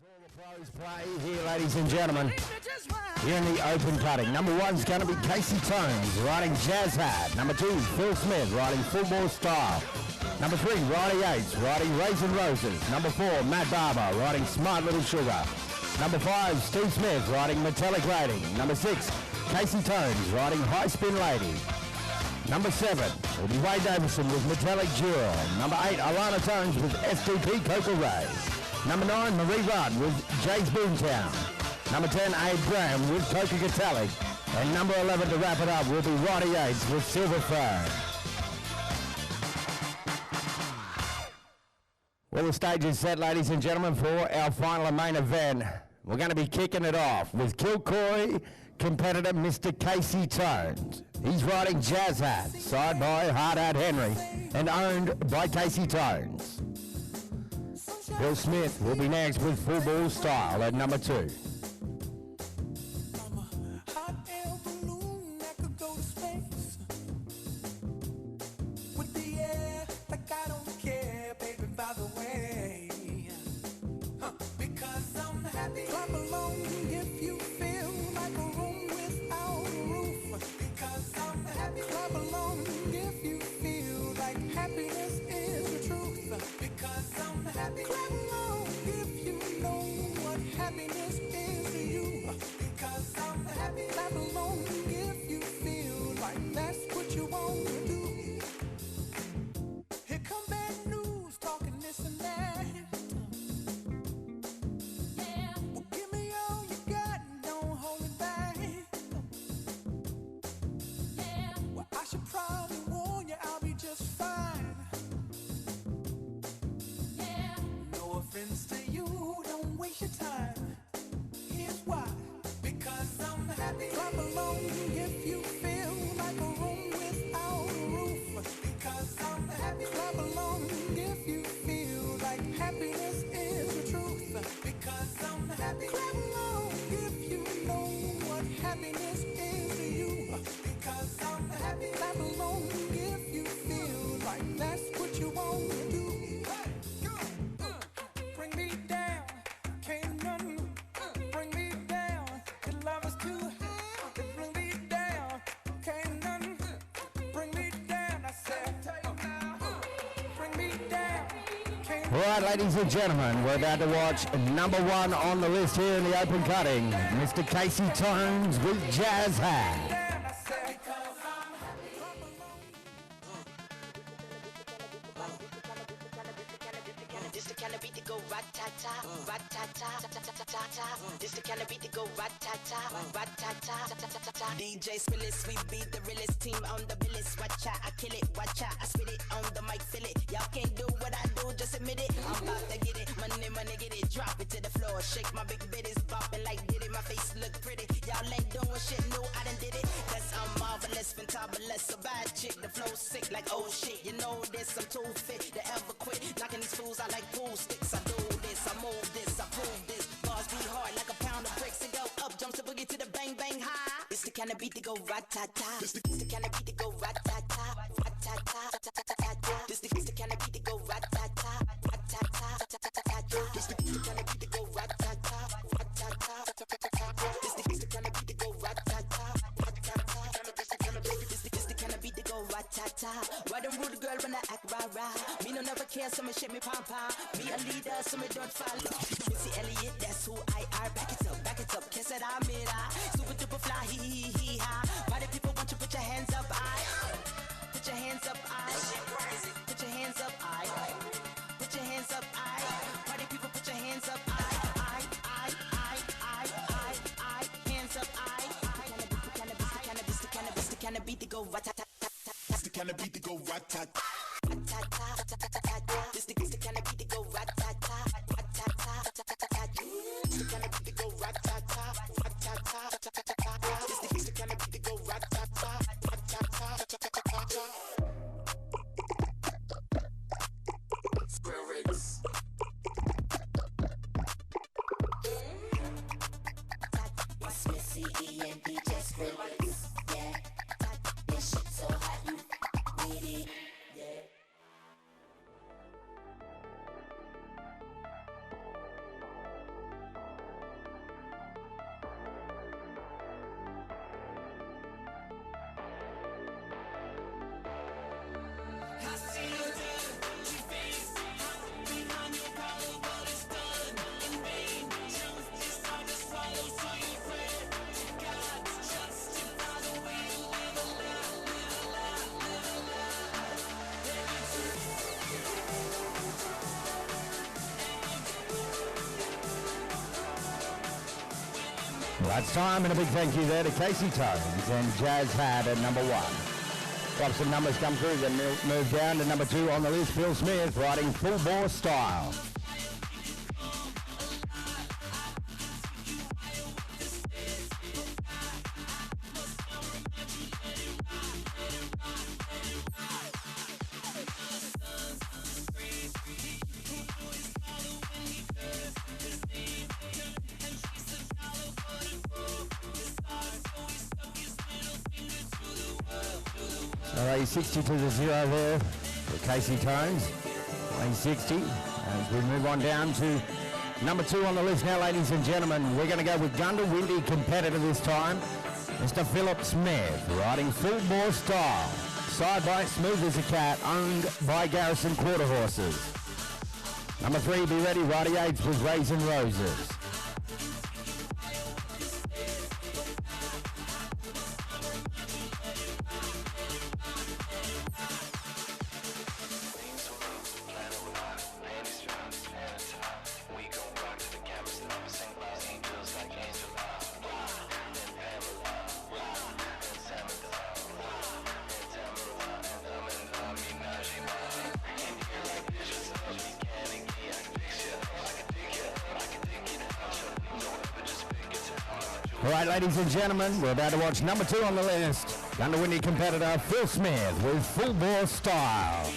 all the pros play here, ladies and gentlemen. Here in the open cutting. Number one's going to be Casey Tones riding Jazz Hat. Number two, Phil Smith riding Football Style. Number three, Ronnie Yates riding Raisin Roses. Number four, Matt Barber riding Smart Little Sugar. Number five, Steve Smith riding Metallic Rating. Number six, Casey Tones riding High Spin Lady. Number 7 will be Wade Davison with Metallic Jewel. Number 8, Alana Tones with SDP Coca Ray. Number 9, Marie Rudd with Jay's Boomtown. Number 10, Abe Graham with Coca Metallic. And number 11 to wrap it up will be Roddy Yates with Silver Phone. Well, the stage is set, ladies and gentlemen, for our final and main event. We're going to be kicking it off with Kilcoy competitor Mr. Casey Tones. He's riding Jazz Hat, side by Hard Hat Henry, and owned by Casey Tones. Phil Smith will be next with Football Style at number 2. All right, ladies and gentlemen, we're about to watch number 1 on the list here in the open cutting, Mr. Casey Tones with Jazz Hat. This the kind of beat to go rat-ta-ta, rat-ta-ta, ta-ta-ta-ta. This the kind of beat to go rat-ta-ta, rat-ta-ta, ta-ta-ta-ta. DJ Spillis, we beat the realest team on the billis. Watch out, I kill it, watch out, I spit it on the mic, feel it. Y'all can't do what I do, just admit it. I'm about to get it, money, money, get it. Drop it to the floor, shake my big bitties, bopping like did it. My face look pretty, y'all ain't doing shit new, I done did it. Cause I'm marvelous, fantabulous, a bad chick. The flow sick like oh shit, you know this, I'm too fit to ever quit. Knocking these fools out like pool sticks. I do this, I move this, I prove this. Bars be hard like a pound of bricks. And go up, jumps the boogie to the bang bang high. It's the kind of beat to go rat-ta-ta. It's the kind of beat to go rat-ta-ta, rat-ta-ta, ta-ta-ta-ta. This the kind of beat to go rat-ta-ta, rat-ta-ta, ta-ta-ta-ta. This the kind of beat to go rat-ta-ta, rat-ta-ta, ta-ta-ta-ta. This the kind of beat to go rat-ta-ta, rat-ta-ta. This the kind of beat to go rat-ta-ta. Why them rude girl when I act rah-rah? Me no never care, so me shake me pom-pom. Me a leader, so me don't follow. Missy Elliott, that's who I are. Back it up, kiss it, I'm it, super duper fly, hee-hee-hee-ha. Why do people want you put your hands up, put your hands up, put your hands up, put your hands up, why do people put your hands up, hands up, This the kind of beat to go rat-ta-ta-ta. This the kind of beat to go rat-ta-ta. This the kind of beat to go rat-ta-ta, rat-ta-ta. This the kind of beat to go rat-ta-ta, rat-ta-ta. This the kind of beat to go rat-ta-ta, rat-ta-ta. Spirits. It's Missy E and DJ Spirits. Yeah, this shit so hot you need it. Yeah. That's time, and a big thank you there to Casey Tones and Jazz Had at number 1. Got some numbers come through, then move down to number 2 on the list, Phil Smith, riding Full Bore Style. Lane 60 to the 0 there for Casey Tones. Lane 60. As we move on down to number 2 on the list now, ladies and gentlemen, we're going to go with Gunda Windy competitor this time. Mr. Philip Smith, riding Full Bore Style. Side by Smooth as a Cat, owned by Garrison Quarter Horses. Number 3, be ready, Roddy Yates with Raisin Roses. All right, ladies and gentlemen, we're about to watch number 2 on the list. Gunda Windy competitor Phil Smith with Full Bore Style.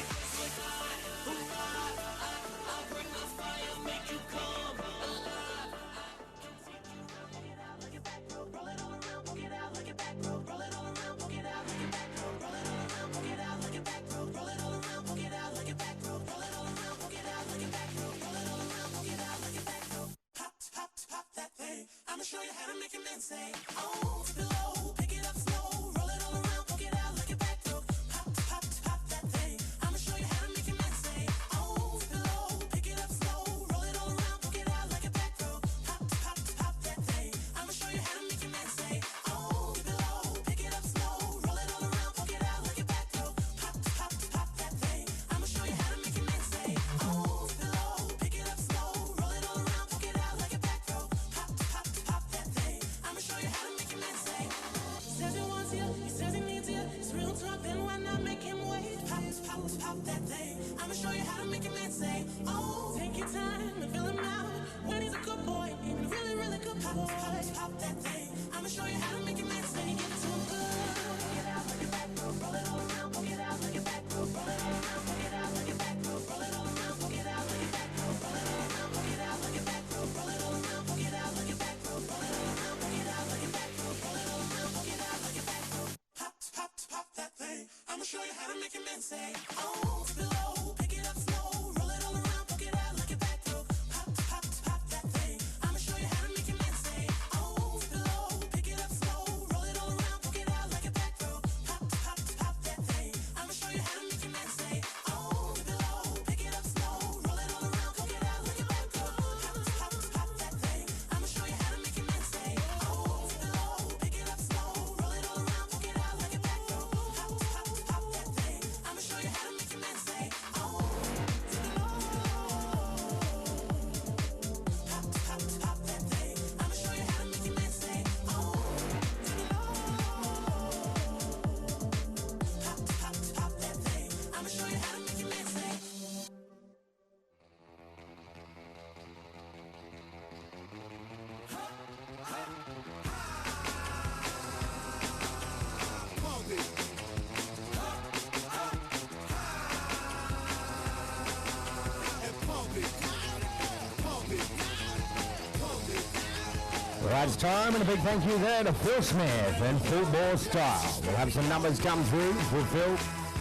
Right, it's time, and a big thank you there to Phil Smith and Full Bore Style. We'll have some numbers come through for Phil.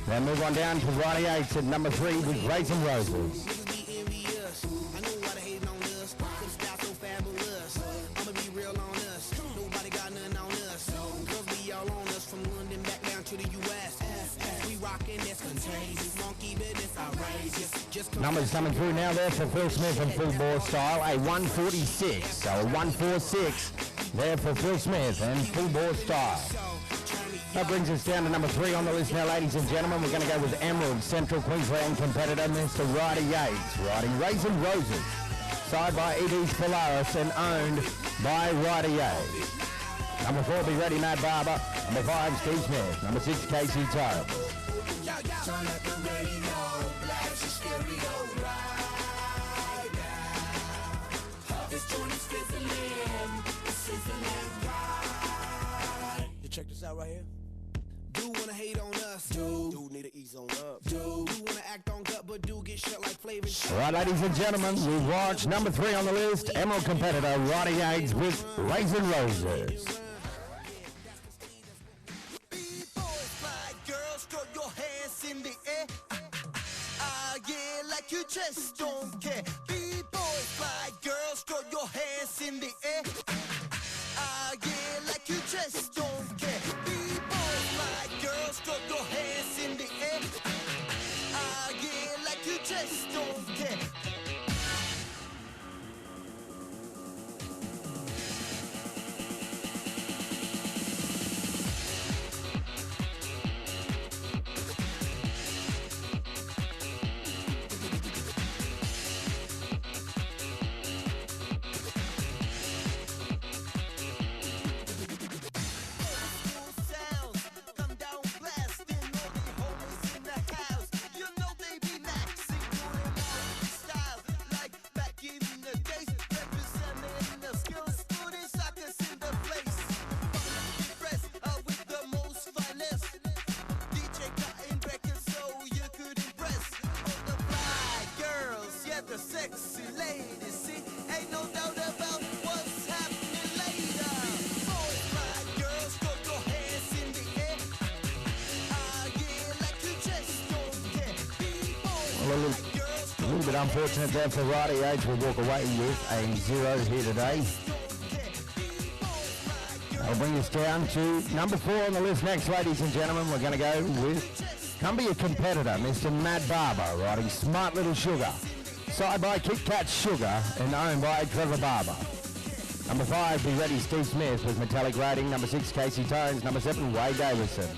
Then move on down to Roddy Yates at number 3 with Raisin Roses. Numbers coming through now there for Phil Smith and Full Bore Style. A 146, so a 146 there for Phil Smith and Full Bore Style. That brings us down to number 3 on the list now, ladies and gentlemen. We're going to go with Emerald, Central Queensland competitor, Mr. Roddy Yates, riding Raisin Roses. Signed by E.D. Polaris and owned by Radio. Number 4, Be Ready, Mad Barber. Number 5, Steve Smith. Number 6, Casey Tones. Turn up the radio, blast your stereo right now. This joint is sizzling right. You check this out right here. Do wanna hate on us, do need to ease on up, do wanna act on gut, but do get shut like Flavor. All right, ladies and gentlemen, we've watched number 3 on the list, Emerald competitor Roddy Yates with Raisin Roses. You just don't care. B-boys, fly girls, throw your hands in the air. Yeah, like you just don't care. B-boys, fly girls, throw your hands in the air. Yeah, like you just don't care. A little bit unfortunate there for Roddy Yates. Will walk away with a 0 here today. That'll bring us down to number 4 on the list next, ladies and gentlemen. We're going to go with, come be a competitor, Mr. Mad Barber, riding Smart Little Sugar. Side by Kit Kat Sugar and owned by Trevor Barber. Number 5, Be Ready, Steve Smith with Metallic Rating. Number 6, Casey Tones. Number 7, Wade Davison.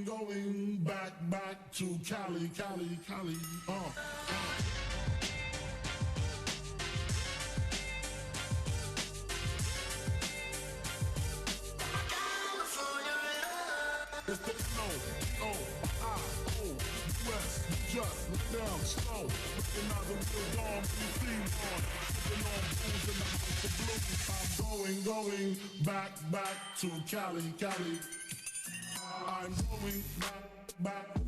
Going back to Cali. It's the West, just look down slow. Recognize a real dawn, you see one. Sipping on booze in the house of blues. I'm going back to Cali. I'm going back on.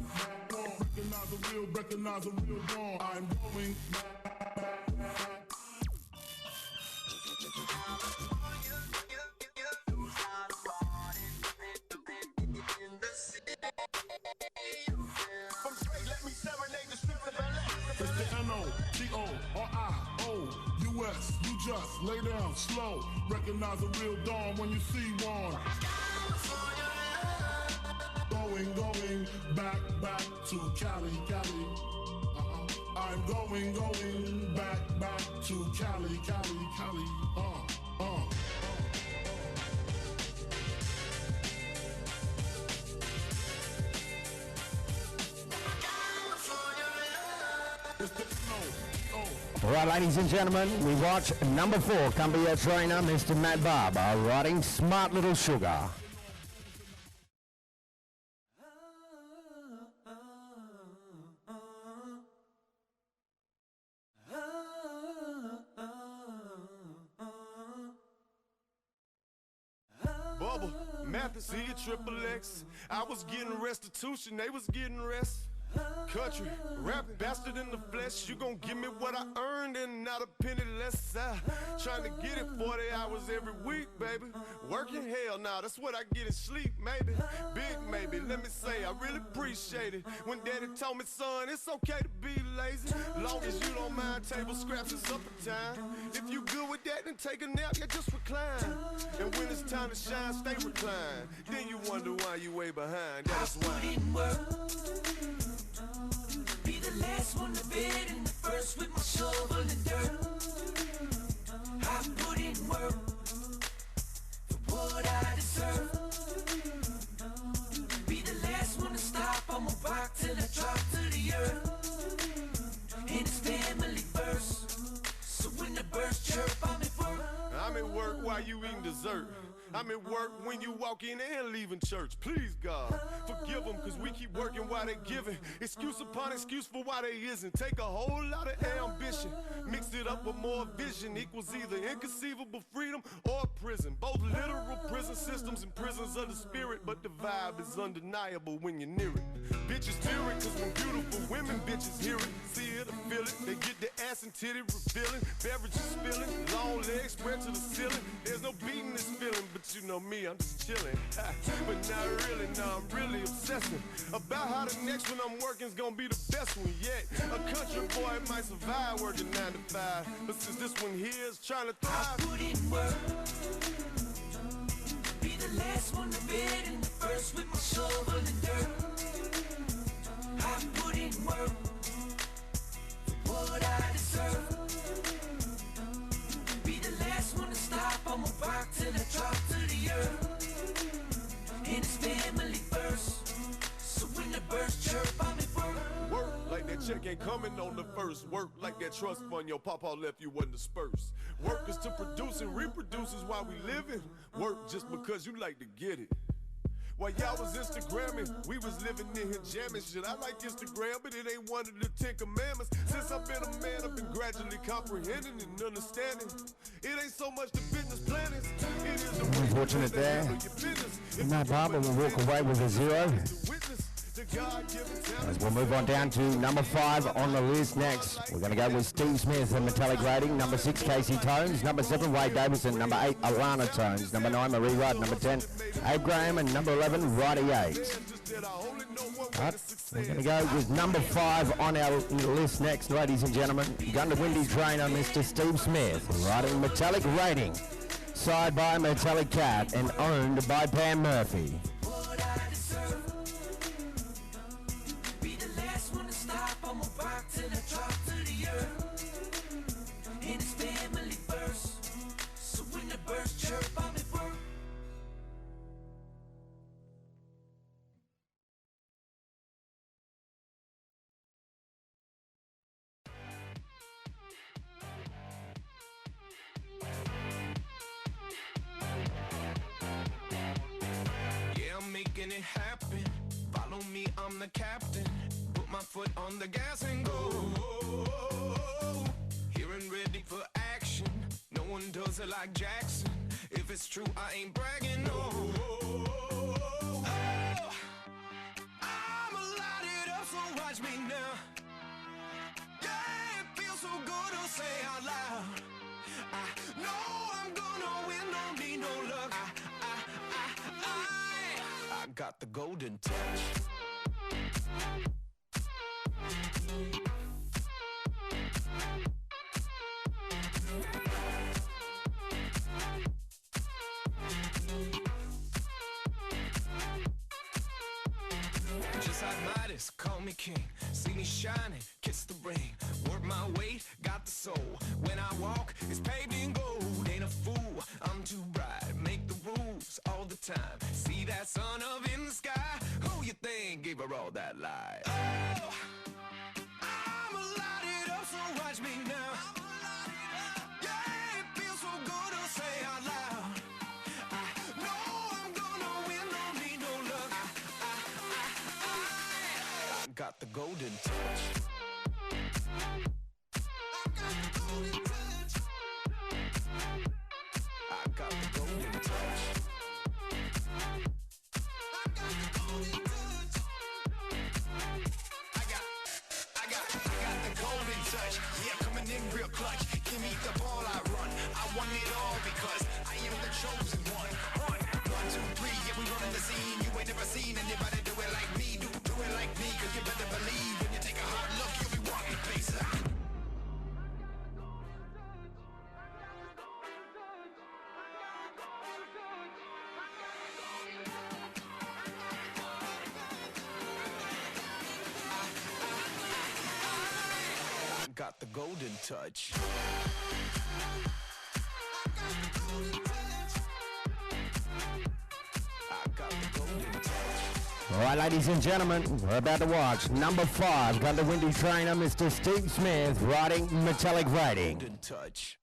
Recognize a real dawn. I'm going back. From straight, let me serenade the streets of LA. It's the NOTORIOUS. You just lay down slow. Recognize a real dawn when you see one. Going back to Cali. I'm going back to Cali. go. All right, ladies and gentlemen, we watch number 4 come be your trainer, Mr. Matt Barber, riding Smart Little Sugar. Bubba, Mathis, he a triple X. I was getting restitution, they was getting rest. Country, rap bastard in the flesh. You gon' give me what I earned and not a penny less. Trying to get it 40 hours every week, baby. Working hell now, that's what I get in sleep, maybe. Big maybe, let me say, I really appreciate it. When daddy told me, son, it's okay to be lazy. Long as you don't mind table scraps and supper time. If you good with that, then take a nap, yeah, just recline. And when it's time to shine, stay reclined. Then you wonder why you way behind. That's why. Be the last one to bed and the first with my shovel and dirt. I put in work for what I deserve. Be the last one to stop, I'ma rock till I drop to the earth. And it's family first, so when the birds chirp, I'm at work. I'm at work while you eating dessert. I'm at work when you walk in and leaving church. Please, God, forgive them, cause we keep working while they giving. Excuse upon excuse for why they isn't. Take a whole lot of ambition, mix it up with more vision. Equals either inconceivable freedom or prison. Both literal prison systems and prisons of the spirit, but the vibe is undeniable when you're near it. Bitches fear it, cause when beautiful women bitches hear it, see it or feel it, they get the ass and titty revealing, beverages spilling, long legs spread to the ceiling. There's no beating this feeling, but you know me, I'm just chilling. But not really, no, I'm really obsessing about how the next one I'm working's gonna be the best one yet. A country boy might survive working 9 to 5, but since this one here is trying to thrive, I put in work. Be the last one to bed and the first with my shovel and dirt. I put in work for what I deserve. Be the last one to stop, I'ma rock till I drop to the earth. And it's family first, so when the birds chirp, I'm at work. work like that check ain't coming on the first. Work like that trust fund your papa left you wasn't dispersed. Work is to produce and reproduce is why we living. Work just because you like to get it. While y'all was Instagramming, we was living in here jamming shit. I like Instagram, but it ain't one of the 10 commandments. Since I've been a man, I've been gradually comprehending and understanding. It ain't so much the business planning, it is the way Unfortunate there. Matt Barber will walk away with a 0. As we'll move on down to number 5 on the list next. We're going to go with Steve Smith and Metallic Rating. Number 6, Casey Tones. Number 7, Wade Davison. Number 8, Alana Tones. Number 9, Marie Rudd. Number 10, Abe Graham. And number 11, Roddy Yates. Right, we're going to go with number 5 on our list next, ladies and gentlemen. Gunter Windy trainer, Mr. Steve Smith, riding Metallic Rating. Side by Metallic Cat and owned by Pam Murphy. Making it happen. Follow me, I'm the captain. Put my foot on the gas and go. Here and ready for action. No one does it like Jackson. If it's true, I ain't bragging, no. I'm lighted up, so watch me now. Yeah, it feels so good to say out loud. I know I'm gonna win, don't need no luck. I got the golden touch. Just like Midas, call me king. See me shining, kiss the ring. Work my weight, got the soul. When I walk, it's paved in gold. Ain't a fool, I'm too bright. Make the rules all the time. See that sun up in the sky? Who you think gave her all that light? Oh, I'm lighted up, so right. judge me now. Yeah, it feels so good to say out loud. I know I'm gonna win, don't need no luck. I got the golden touch. I got the golden touch. Yeah, coming in real clutch. Give me the ball, I run. I want it all because I am the chosen one. 1, 2, 3, yeah, we running the scene. You ain't never seen anybody do it like me. Do it like me, cause you better believe when you take a hard look, you'll be walking places. Got the golden touch. I got the golden touch. All right, ladies and gentlemen, we're about to watch number 5, got the windy trainer, Mr. Steve Smith, riding Metallic Rating. Golden touch.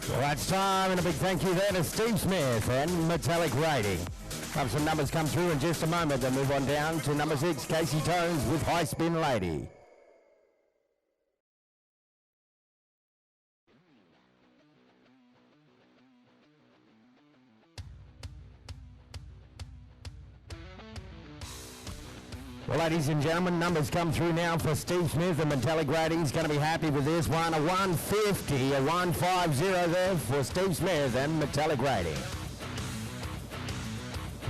Well, it's time, and a big thank you there to Steve Smith and Metallic Rating. Have some numbers come through in just a moment, then move on down to number 6, Casey Tones with High Spin Lady. Well, ladies and gentlemen, numbers come through now for Steve Smith and Metallic Rating. He's going to be happy with this one. A 150, a 150 there for Steve Smith and Metallic Rating.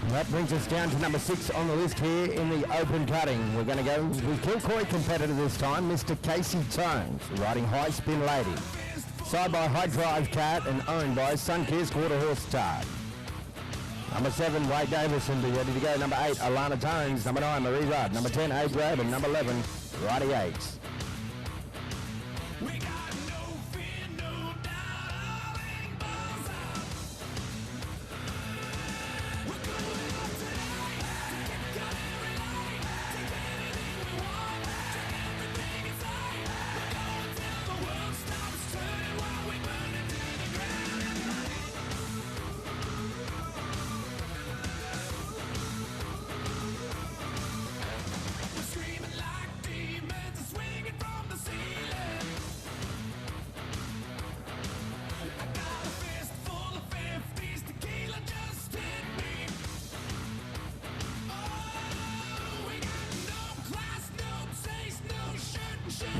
That brings us down to number 6 on the list here in the open cutting. We're going to go with Kilcoy competitor this time, Mr. Casey Tones, riding High Spin Lady. Side by High Drive Cat and owned by Sunkissed Quarter Horse Star. Number 7, Wade Davison, be ready to go. Number 8, Alana Tones. Number 9, Marie Rudd. Number 10, A. Grab. And number 11, Roddy Yates. We got no fear, no doubt.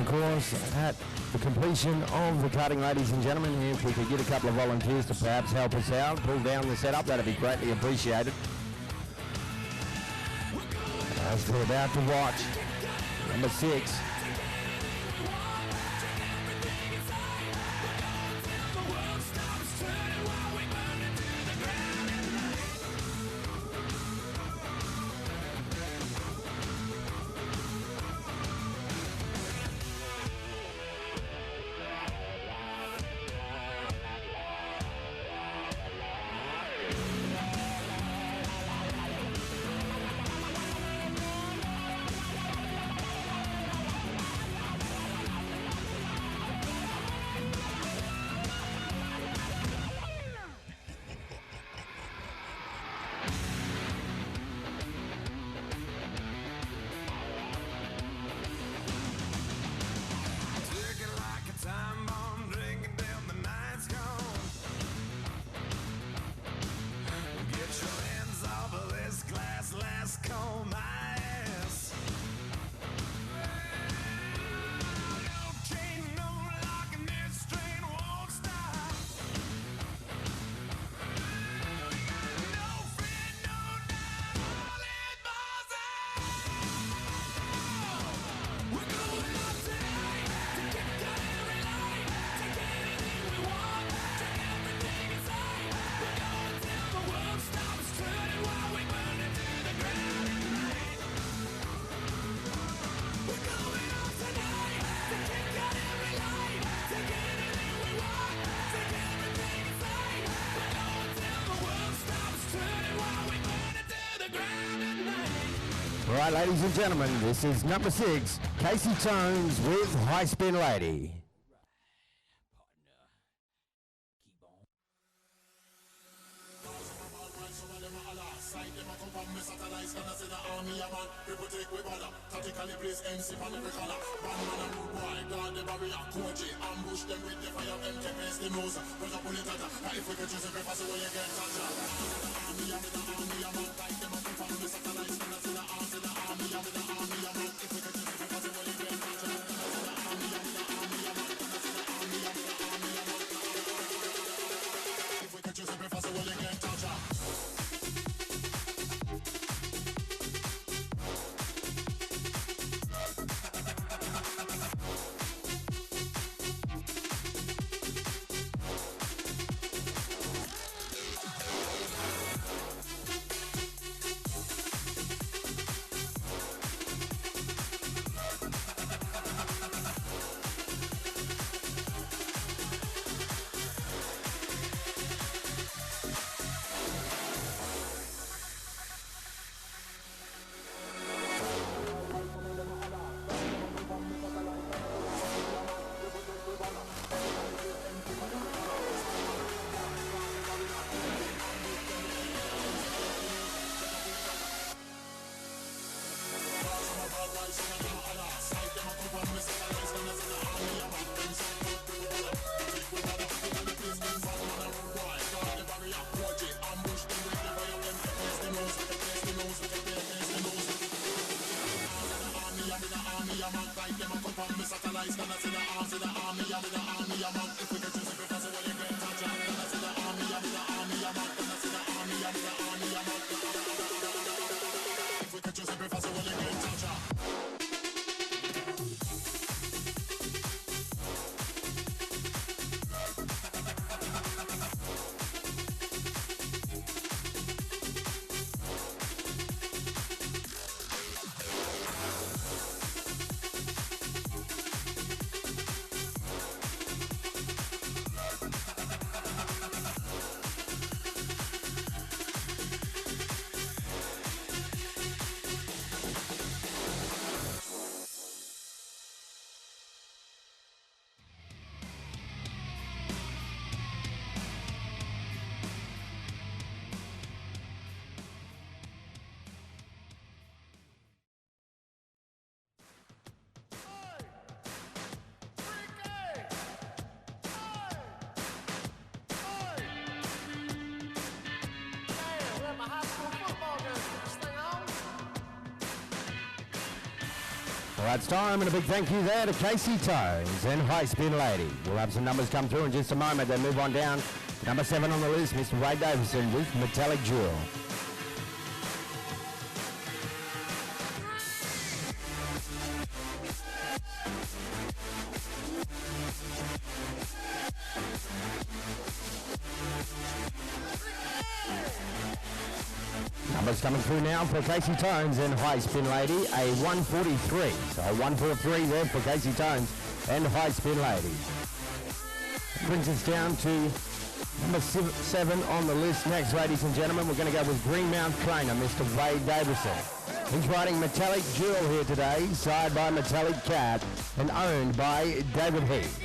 Of course, at the completion of the cutting, ladies and gentlemen, if we could get a couple of volunteers to perhaps help us out, pull down the setup, that'd be greatly appreciated. As we're about to watch number 6. All right, ladies and gentlemen, this is number 6, Casey Tones with High Spin Lady. Well, it's time, and a big thank you there to Casey Tones and High Spin Lady. We'll have some numbers come through in just a moment. Then move on down. Number 7 on the list, Mr. Wade Davison with Metallic Jewel. Numbers coming through now for Casey Tones and High Spin Lady, a 143. So a 143 there for Casey Tones and High Spin Lady. That brings us down to number 7 on the list. Next, ladies and gentlemen, we're going to go with Greenmount Craner, Mr. Wade Davison. He's riding Metallic Jewel here today, sired by Metallic Cat and owned by David Heath.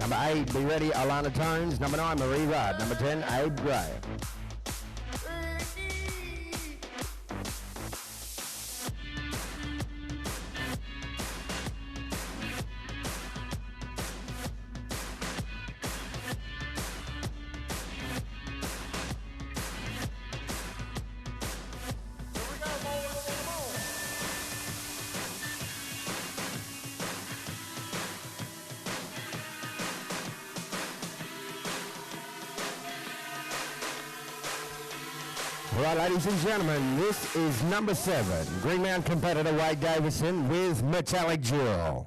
Number 8, be ready, Alana Tones. Number 9, Marie Rudd. Number 10, Abe Gray. All right, ladies and gentlemen, this is number 7, Greenmount competitor Wade Davison with Metallic Jewel.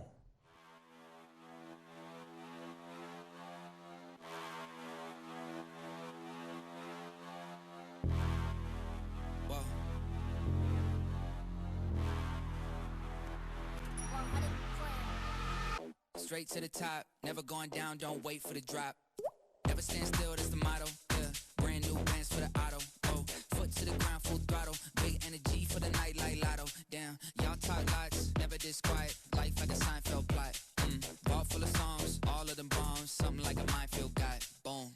Straight to the top, never going down, don't wait for the drop. Never stand still, that's the motto. Yeah, brand new bands for the auto. Oh, foot to the ground, full throttle. Big energy for the night like lotto. Damn, y'all talk lots, never this quiet. Life like a Seinfeld plot. Vault full of songs, all of them bombs. Something like a minefield got. Boom.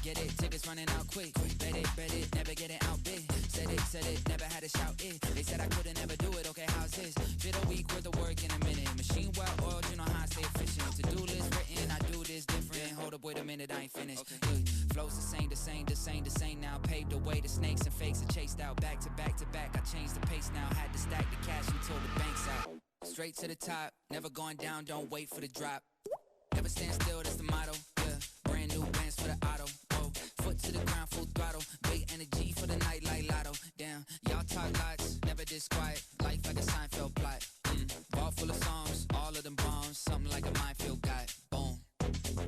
Get it, tickets running out quick. Bet it, never getting outbid. Said it, never had to shout it. They said I couldn't never do it, okay, how's this? Fit a week worth of work in a minute. Machine well oiled, you know how I stay efficient. To-do list written, I do this different. Hold up, wait a minute, I ain't finished. Okay. Look, flows the same now. Paved the way, the snakes and fakes are chased out. Back to back, I changed the pace now. Had to stack the cash until the bank's out. Straight to the top, never going down, don't wait for the drop. Never stand still, that's the motto. Yeah, brand new bands for the auto. Oh, foot to the ground, full throttle. Big energy for the night like lotto. Damn, y'all talk lots, never this quiet. Life like a Seinfeld plot. Vault full of songs, all of them bombs. Something like a minefield got. Boom.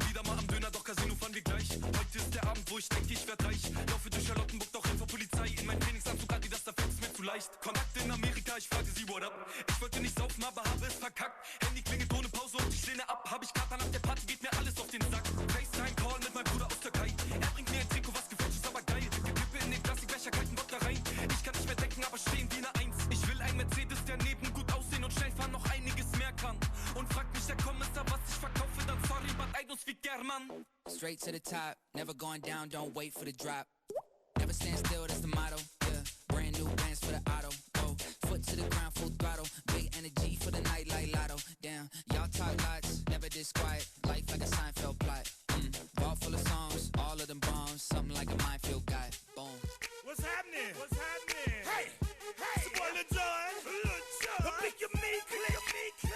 Wieder mal am Döner, doch Casino fahren wir gleich. Heute ist der Abend, wo ich denke, ich werd reich. Laufe durch Charlottenburg, doch Hilfe Polizei. In meinem Trainingsanzug, Adidas, da fällt es mir zu leicht. Kontakte in Amerika, ich frage sie, what up? Ich wollte nicht saufen, aber habe es verkackt. Handy klingelt ohne Pause und ich lehne ab. Hab ich Kater nach der Party, geht mir alles auf den Sack. FaceTime-Call mit meinem Bruder aus Türkei. Er bringt mir ein Trikot, was gefälscht ist, aber geil. Die Kippe in den Plastikbecher, kalten Bock da rein. Ich kann nicht mehr denken, aber stehen wie eine Eins. Ich will ein Mercedes, der neben gut aussehen und schnell fahren noch einiges mehr kann. Und fragt mich der Kommissar, was ich verkaufe, dann sorry, but I don't speak German. Straight to the top, never going down, don't wait for the drop. Never stand still, that's the motto. Yeah, brand new bands for the auto. Oh, foot to the ground, full throttle. Big energy for the night like lotto. Damn, y'all talk lots, never this quiet. Life like a Seinfeld plot. Vault full of songs, all of them bombs. Something like a minefield got. Boom. What's happening? Hey, it's your boy Lil Jon. The Pick Your Me Click.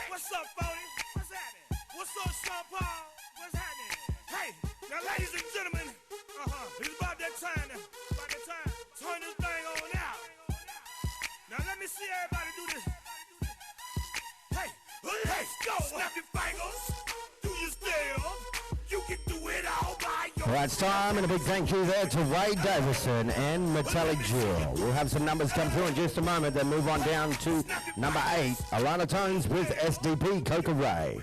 What's up, Phony? What's happening? What's up, Sean Paul? What's happening? Hey, now ladies and gentlemen, it's about that time. Turn this thing on out. Now let me see everybody do this. Hey, let's go. Snap your fingers. Do your step. You can do it all by yourself. All right, it's time, and a big thank you there to Wade Davison and Metallic Jewel. We'll have some numbers come through in just a moment, then move on down to number 8, Alana Tones with SDP Coca Ray.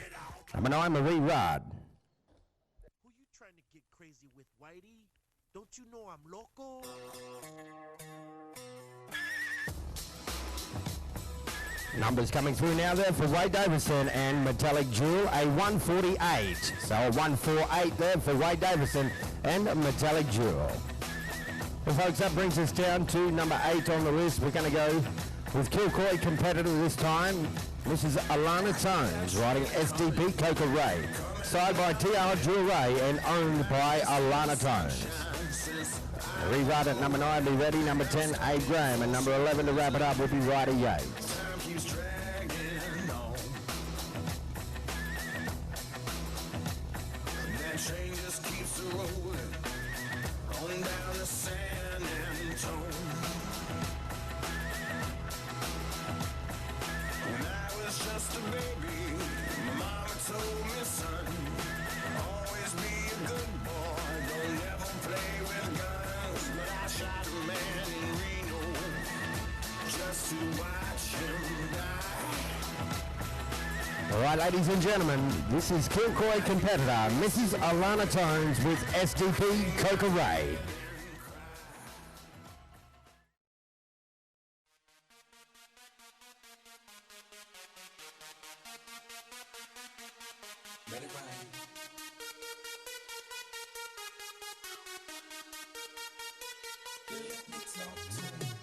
Number 9, Marie Rudd. Who you trying to get crazy with, Whitey? Don't you know I'm local? Numbers coming through now there for Wade Davison and Metallic Jewel, a 148. So a 148 there for Wade Davison and Metallic Jewel. Well, folks, that brings us down to number 8 on the list. We're going to go with Kilcoy competitor this time. This is Alana Tones riding SDP Coca Ray, sired by TR Jewel Ray and owned by Alana Tones. Marie Rudd at number 9, be ready. Number 10, Abe Graham, and number 11 to wrap it up will be Ryder Yates. baby. My mama told me, son, always be a good boy. Don't ever play with guns. But I shot a man in Reno just to watch him die. All right, ladies and gentlemen, this is Kilcoy competitor, Mrs. Alana Tones with SDP Coca Ray. Let it rain. Let me talk to him.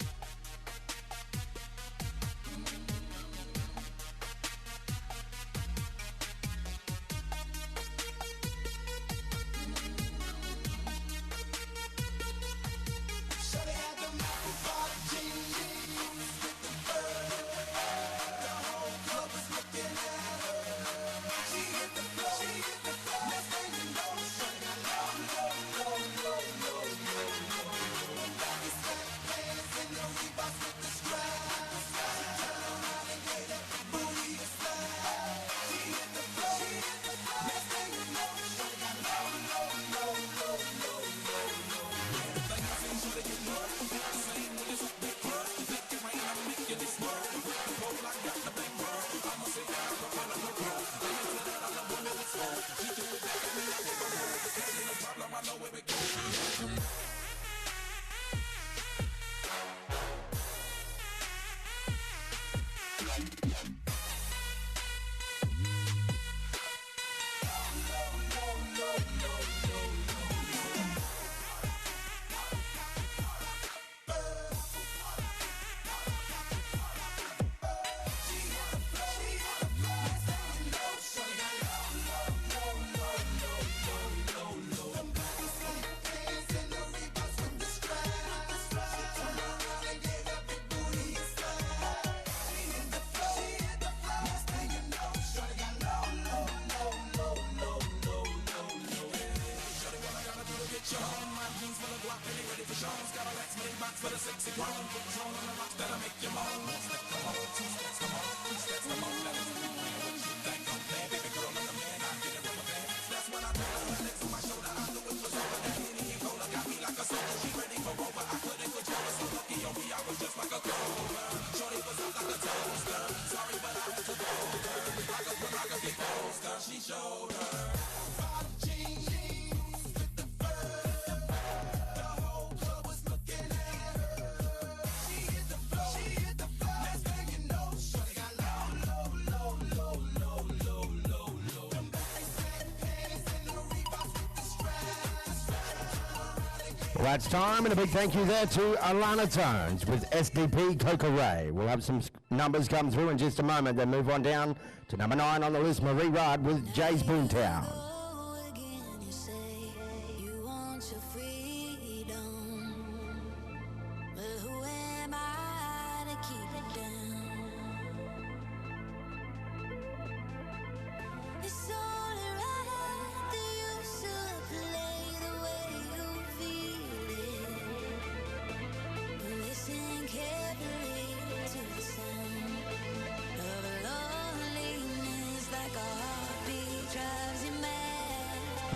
Well, it's time, and a big thank you there to Alana Tones with SDP Coca Ray. We'll have some numbers come through in just a moment, then move on down to number 9 on the list, Marie Rudd with Jay's Boomtown.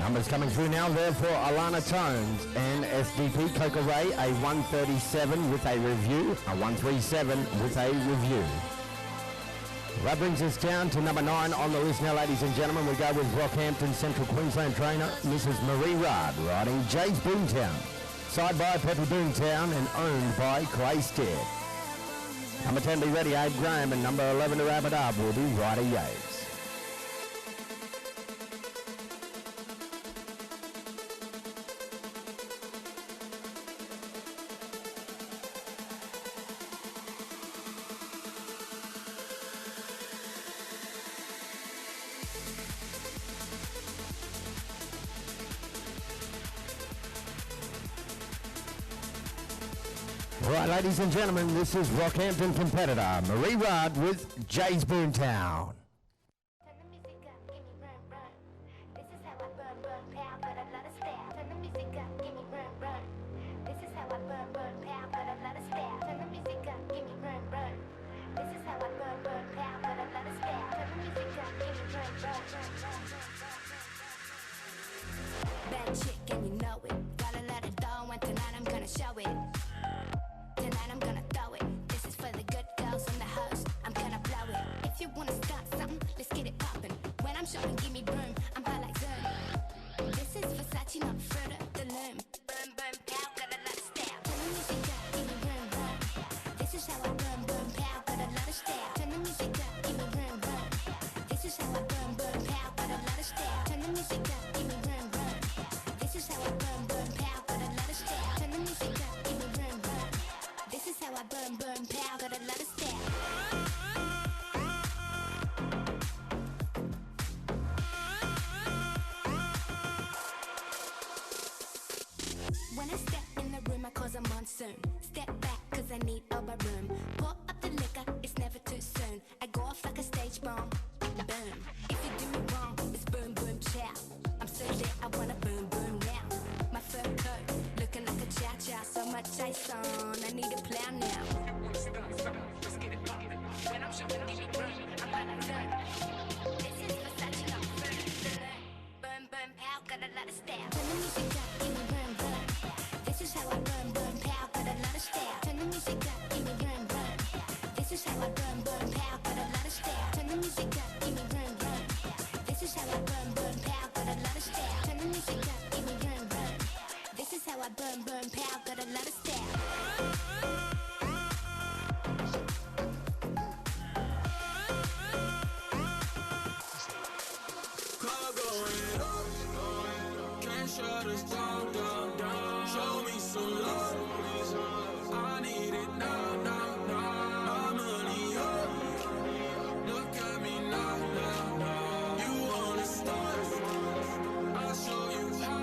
Numbers coming through now there for Alana Tones and SDP Coca Ray, a 137 with a review, a 137 with a review. That brings us down to number 9 on the list now, ladies and gentlemen. We go with Rockhampton Central Queensland trainer, Mrs. Marie Rudd, riding Jay's Boomtown. Side by Peppy Boomtown and owned by Clay Stead. Number 10, be ready, Abe Graham, and number 11 to wrap it up will be Ryder Yates. All right, ladies and gentlemen, this is Rockhampton competitor Marie Rudd with Jay's Boomtown. shopping, give me room. I'm high like Zern. This is Versace, not further than Loom. Burn, burn, pow, got a lot of style. Turn the music up, give me room, room. This is how I burn, burn, pow, got a lot of style. Turn the music up, give me room, room. This is how I burn, burn, pow, got a lot of style. Turn the music up, give me room, room. This is how I burn, burn, pow, got a lot of style. Turn the music up, give me room, room. This is how I burn, burn, pow, got a lot of style. When I step in the room, I cause a monsoon. Step back, cause I need elbow room. Pour up the liquor, it's never too soon. I go off like a stage bomb. Boom. If you do me wrong, it's boom, boom, chow. I'm so lit, I wanna boom, boom now. My fur coat, looking like a cha-cha. So much ice on, I need a plow now. Let's get it poppin'. When I'm shopping, give me room. I'm hot like Zern. This is Versace, not further. Burn, burn, pow, got a lot of style. Turn the music up, give me room, room. This is how I burn, burn, pow, got a lot of style. Turn the music up, give me room, room. This is how I burn, burn, pow, got a lot of style. Turn the music up, give me room, room. This is how I burn, burn, pow, got a lot of style. Turn the music up, give me room, room. This is how I burn, burn, pow, got a lot of style. Car going up, can't shut us down, down, down. Show me some love, I need it now, now, now. My money up, look at me now, now, now. You wanna start, I'll show you how.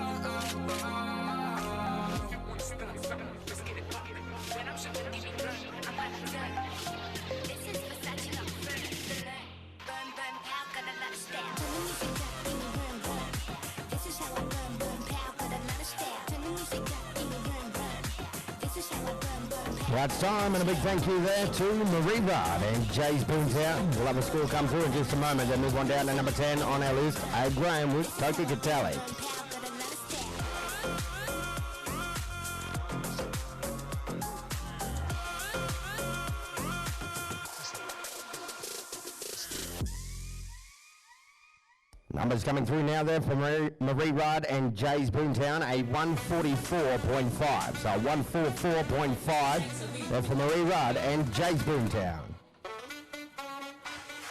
You wanna start, let's get it poppin'. When I'm shopping, give me room. I'm hot like Zern. This is Versace, not further. Burn, burn, pow, got a lot of style. Turn the music up, give me room, room. This is how I burn, burn, pow, got a lot of style. Turn the music up, give me room, room. This is how I burn, burn, pow. That's time, and a big thank you there to Marie Rudd and Jay's Boomtown. We'll have a score come through in just a moment. Then move on down to number 10 on our list, Abe Graham with Coca Catale. Burn, pow, got a lot of style. Numbers coming through now there for Marie Rudd and Jay's Boomtown, a 144.5. So 144.5 there for Marie Rudd and Jay's Boomtown.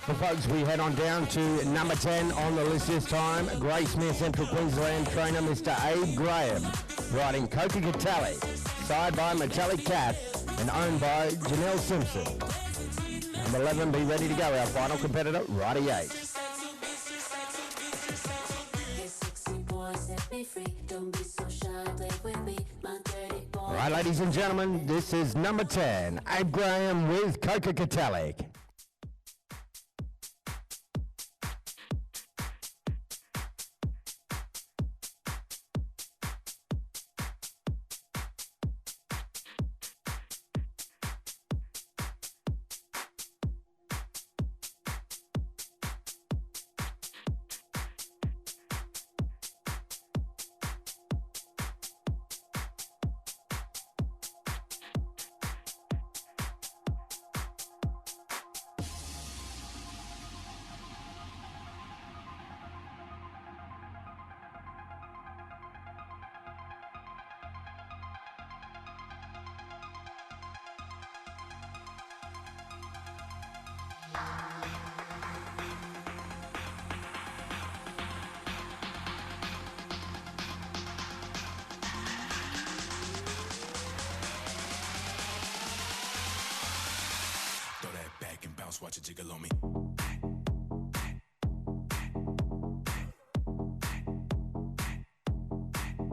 Well, folks, we head on down to number 10 on the list this time. Graysmere Central Queensland trainer Mr. Abe Graham, riding Coca Catale, side by Metallic Cat and owned by Janelle Simpson. Number 11, be ready to go. Our final competitor, Righty 8. All right, ladies and gentlemen, this is number 10, Abe Graham with Coca Catale. Watch it jiggle on me.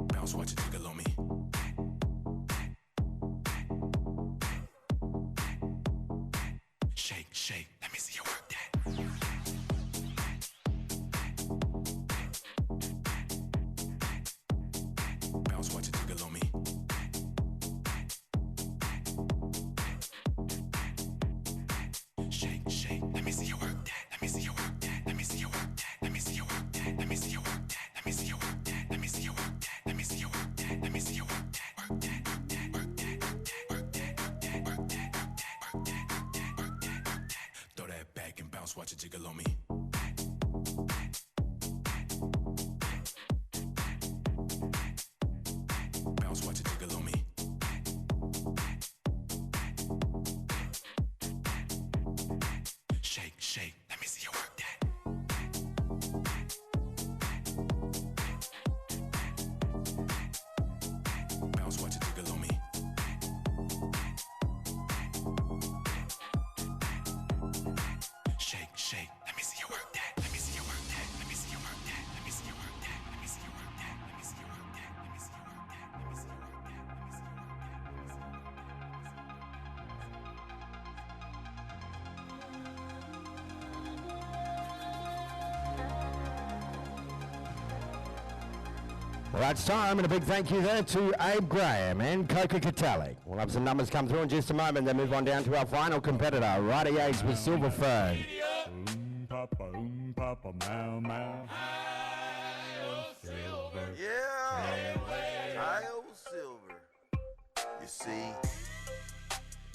Bounce, watch it jiggle on me. Shake, shake, let me see you work that. Bounce, watch it jiggle on me. Shake, shake, let me see you work that. Let me see you work that. Let me see you work that. Let me see you work that. Let me see you work that. Let me see you work that. Let me see you work that. Let me see you work that. Let me see you work that. Work that, work that, work that, work that, work that, work that, work that, work that. Throw that back and bounce, watch it jiggle on me. Well, that's time, and a big thank you there to Abe Graham and Coca Catalic. We'll have some numbers come through in just a moment, then move on down to our final competitor, Righty Yates with Silver Fern. Papa, meow, meow. Yeah, Io Silver. You see,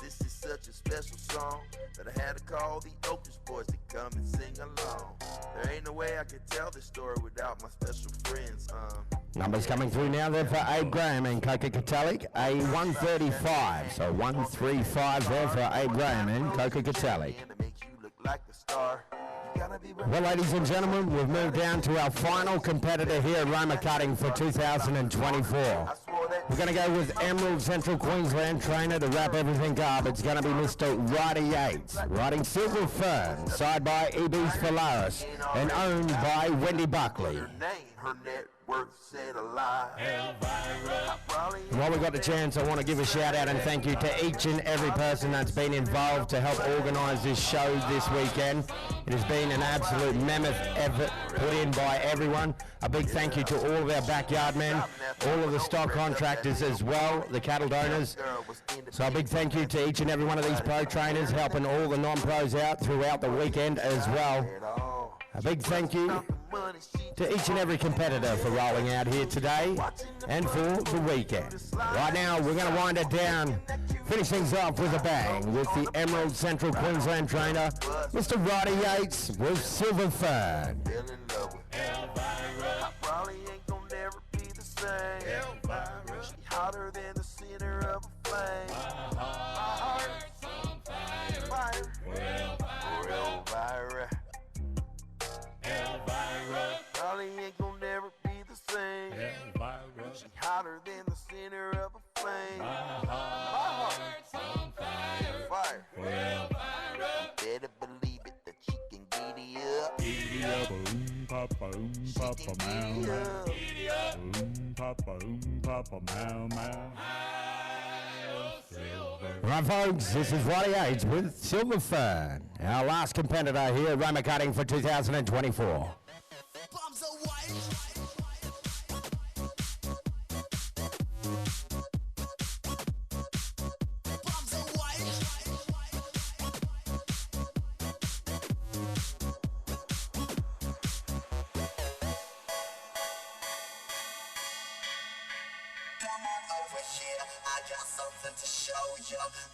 this is such a special song that I had to call the Oakers boys to come and sing along. There ain't no way I could tell this story without my special friends. Numbers coming through now there for Abe Graham and Coca Catalic, a 135. So 135 there for Abe Graham and Coca Catalic. Well, ladies and gentlemen, we've moved down to our final competitor here at Roma Cutting for 2024. We're going to go with Emerald Central Queensland trainer to wrap everything up. It's going to be Mr. Righty Yates, riding Silver Fern, side by E.B.'s Phalaris, and owned by Wendy Buckley. While we got the chance, I want to give a shout out and thank you to each and every person that's been involved to help organise this show this weekend. It has been an absolute mammoth effort put in by everyone. A big thank you to all of our backyard men, all of the stock contractors as well, the cattle donors. So a big thank you to each and every one of these pro trainers helping all the non-pros out throughout the weekend as well. A big thank you to each and every competitor for rolling out here today and for the weekend. Right now, we're going to wind it down, finish things off with a bang with the Emerald Central Queensland trainer, Mr. Righty Yates with Silver Fern. Hotter than the center of a flame. My heart's on fire. Elvira. Elvira. Probably ain't gonna never be the same. Elvira. She hotter than the center of a flame. My heart's on fire. Elvira. You better believe it that she can giddy up. Giddy up. Boom, papa, meow, meow. Papa, meow, meow. Right, folks, this is Righty Yates with Silver Fern, our last competitor here at Roma Cutting for 2024. Bombs are white.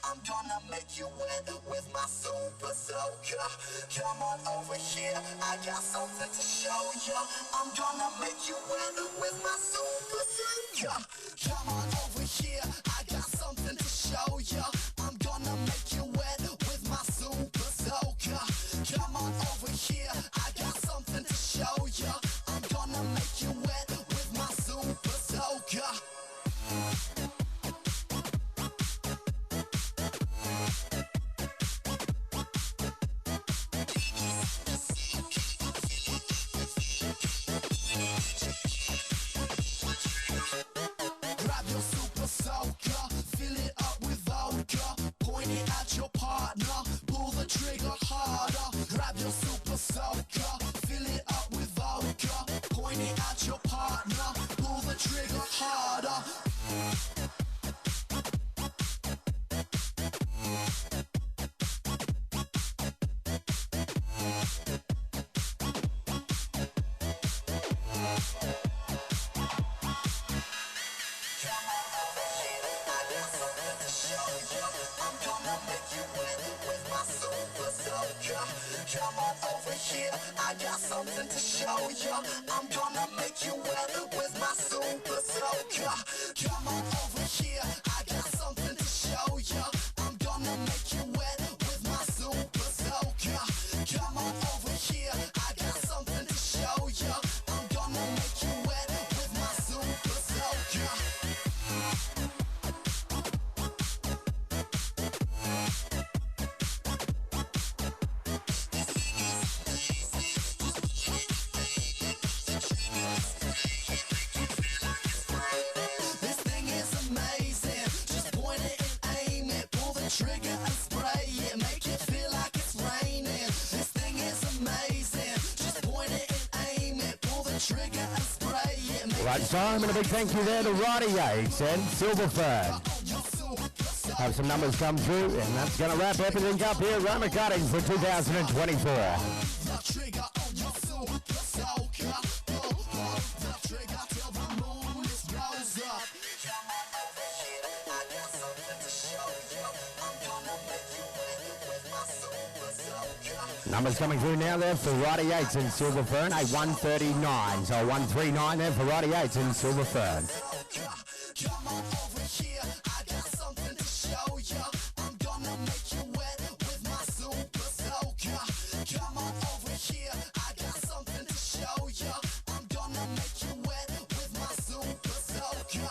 I'm gonna make you wet with my super soaker. Come on over here, I got something to show you. I'm gonna make you wet with my super soaker. Come on over here, I got something to show you. I'm gonna make you wet with my super soaker. Come on over here, I got something to show you. I'm gonna make you wet with my super soaker. Come on over here, I got something to show you. I'm gonna make you wet with my super soaker. Come on over here, I got something to show you. I'm gonna make you wet with my super soaker. Come on over here, I got something to show you. I'm gonna make you wet with my super soaker. Trigger and spray it, make it feel like it's raining. This thing is amazing. Just point it and aim it. Right time, and a big thank you there to Roddy Yates and Silverfern. Have some numbers come through, and that's going to wrap everything up here at Roma Cutting for 2024. Numbers coming through now there for Roddy Yates and Silverfern, a 139. So 139 there for Roddy Yates and Silverfern. Come on over here, I got something to show ya. I'm gonna make you wet with my super soaker. Come on over here, I got something to show ya. I'm gonna make you wet with my super soaker.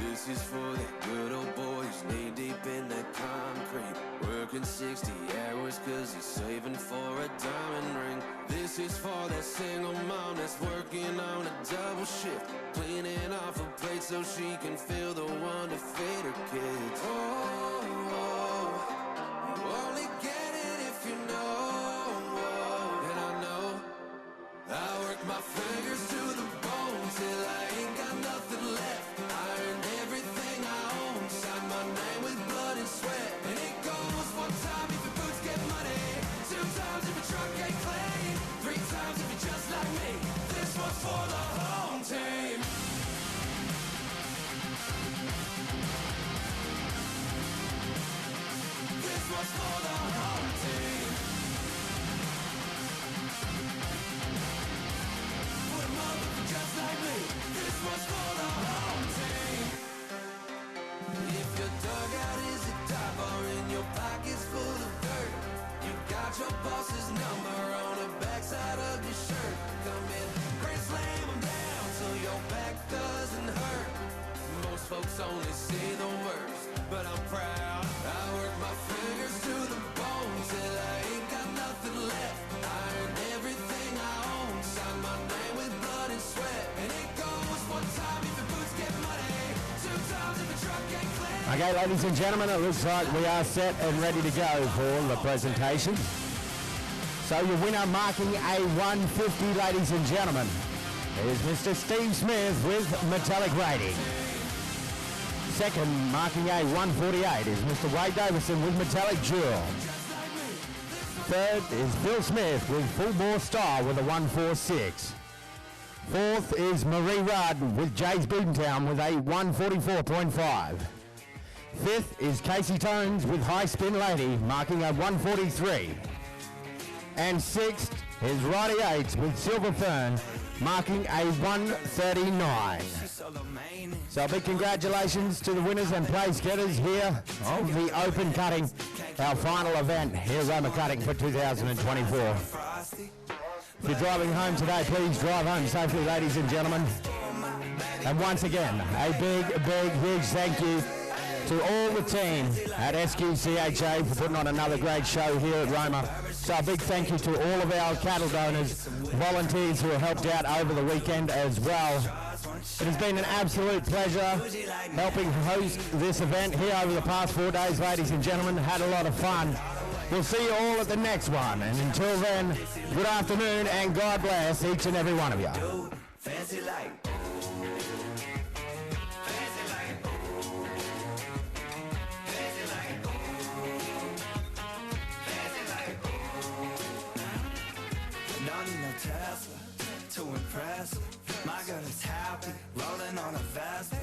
This is for the good old boys knee deep in that concrete, working 60 hours cause he's saving for a diamond ring. This is for that single mom that's working on a double shift, cleaning off a plate so she can feel the one to feed her kids. Oh, you only get it if you know. And I know I work my fingers to the bone till I ain't got nothing left. I earned everything I own, sign my name with blood and sweat. And it goes 1 time if your boots get money, 2 times if your truck ain't clean, 3 times if you're just like me. This one's for the home team. This one's for the home team. For the motherfucker just like me. This one's for the home team. If your dugout is a dive bar and your pocket's full of dirt, you got your boss's number on the backside of your shirt. Come in, grand slam them down till your back doesn't hurt. Most folks only see the worst, but I'm proud. I work my fingers to the bone till I ain't got nothing left. I earned everything I own, sign my name with blood and sweat. And it goes 1 time if your boots get muddy, 2 times if your truck ain't clean. Okay, ladies and gentlemen, it looks like we are set and ready to go for the presentation. So your winner marking a 150, ladies and gentlemen, is Mr. Steve Smith with metallic rating. Second, marking a 148, is Mr. Wade Davison with metallic jewel. Third is Bill Smith with full bore style with a 146. Fourth is Marie Rudd with Jay's Beatontown with a 144.5. Fifth is Casey Tones with High Spin Lady, marking a 143. And sixth is Roddy Yates with Silver Fern, marking a 139. So a big congratulations to the winners and place getters here of the Open Cutting, our final event here at Roma Cutting for 2024. If you're driving home today, please drive home safely, ladies and gentlemen. And once again, a big, huge thank you to all the team at SQCHA for putting on another great show here at Roma. So a big thank you to all of our cattle donors, volunteers who have helped out over the weekend as well. It has been an absolute pleasure helping host this event here over the past 4 days, ladies and gentlemen. Had a lot of fun. We'll see you all at the next one. And until then, good afternoon and God bless each and every one of you. Fancy light. To impress her. My girl is happy, rolling on a Vespa.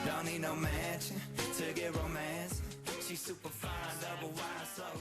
Don't need no mansion to get romance. She's super fine, double wide, slow